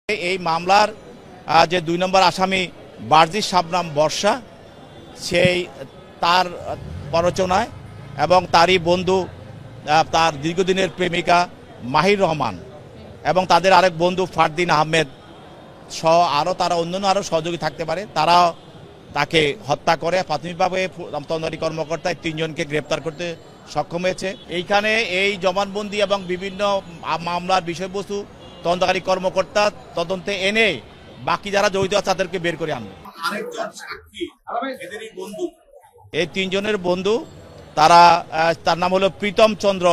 এই মামলার যে ২ নম্বর আসামি বারজিস শাবনাম বর্ষা, সেই তার প্ররোচনায় এবং তারই বন্ধু তার দীর্ঘদিনের প্রেমিকা মাহির রহমান এবং তাদের আরেক বন্ধু ফারদিন আহমেদ সহ তারা অন্যান্য সহযোগী থাকতে পারে, তারা তাকে হত্যা করে। প্রাথমিকভাবে তদন্তকারী কর্মকর্তা ৩ জনকে গ্রেপ্তার করতে সক্ষম হয়েছে। এইখানে এই জবানবন্দি এবং বিভিন্ন মামলার বিষয়বস্তু তদন্তকারী কর্মকর্তা তদন্তে এনে বাকি যারা জড়িত আছে তাদেরকে বের করে আনবে। এই ৩ জনের বন্ধু, তার নাম হলো প্রীতম চন্দ্র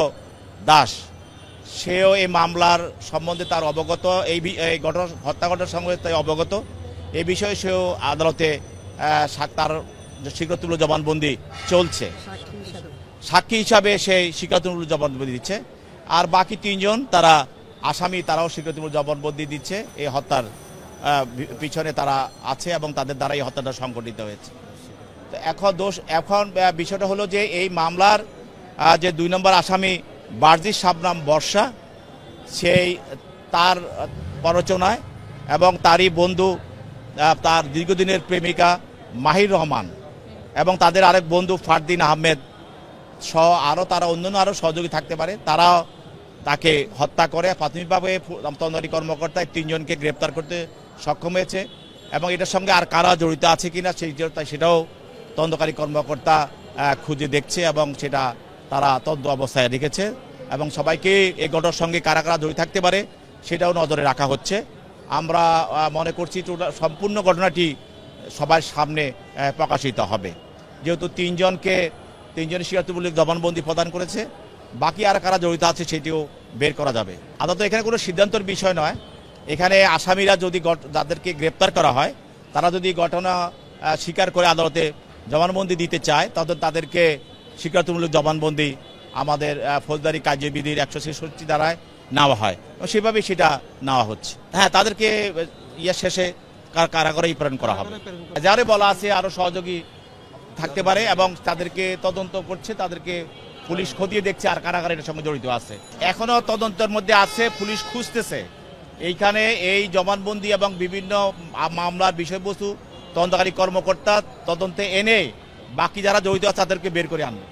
দাস। সেও এই মামলার সম্বন্ধে তার অবগত, এই হত্যা ঘটনার সঙ্গে তাই অবগত। এই বিষয়ে সেও আদালতে তার স্বীকৃতিমূলক জবানবন্দি চলছে, সাক্ষী হিসাবে সেই স্বীকৃতিমূলক জবানবন্দি দিচ্ছে। আর বাকি 3 জন তারা আসামি, তারাও স্বীকৃতিমূলক জবানবন্দি দিচ্ছে। এই হত্যার পিছনে তারা আছে এবং তাদের দ্বারা এই হত্যাটা সংঘটিত হয়েছে। তো এখন বিষয়টা হলো যে এই মামলার যে 2 নম্বর আসামি বারজিস শাবনাম বর্ষা, সেই তার প্ররোচনায় এবং তারই বন্ধু তার দীর্ঘদিনের প্রেমিকা মাহির রহমান এবং তাদের আরেক বন্ধু ফারদিন আহমেদ সহ তারা অন্যান্য সহযোগী থাকতে পারে, তারা তাকে হত্যা করে। প্রাথমিকভাবে তদন্তকারী কর্মকর্তা 3 জনকে গ্রেপ্তার করতে সক্ষম হয়েছে এবং এটার সঙ্গে আর কারা জড়িত আছে কিনা সেটাও তদন্তকারী কর্মকর্তা খুঁজে দেখছে এবং সেটা তারা তদন্ত অবস্থায় রেখেছে এবং সবাইকে এই ঘটনার সঙ্গে কারা কারা জড়িত থাকতে পারে সেটাও নজরে রাখা হচ্ছে। আমরা মনে করছি সম্পূর্ণ ঘটনাটি সবার সামনে প্রকাশিত হবে, যেহেতু 3 জনের স্বীকৃতিমূলক জবানবন্দি প্রদান করেছে। বাকি আর কারা জড়িত আছে সেটিও বের করা যাবে। আদালত এখানে কোনো সিদ্ধান্তের বিষয় নয়। এখানে আসামিরা যদি যাদেরকে গ্রেপ্তার করা হয় তারা যদি ঘটনা স্বীকার করে আদালতে জবানবন্দি দিতে চায় তাদেরকে স্বীকৃতিমূলক জবানবন্দি আমাদের ফৌজদারি কার্যবিধির 166 ধারায় নেওয়া হয়, সেভাবেই সেটা নেওয়া হচ্ছে। হ্যাঁ, তাদেরকে শেষে কারাগারে প্রেরণ করা হবে। যারে বলা আছে আরো সহযোগী থাকতে পারে এবং তাদেরকে তদন্ত করছে, তাদেরকে পুলিশ খতিয়ে দেখছে আর কারাগারে এর সঙ্গে জড়িত আছে। এখনো তদন্তের মধ্যে আছে, পুলিশ খুঁজতেছে। এইখানে এই জবানবন্দি এবং বিভিন্ন মামলার বিষয়বস্তু তদন্তকারী কর্মকর্তা তদন্তে এনে বাকি যারা জড়িত আছে তাদেরকে বের করে আনবে।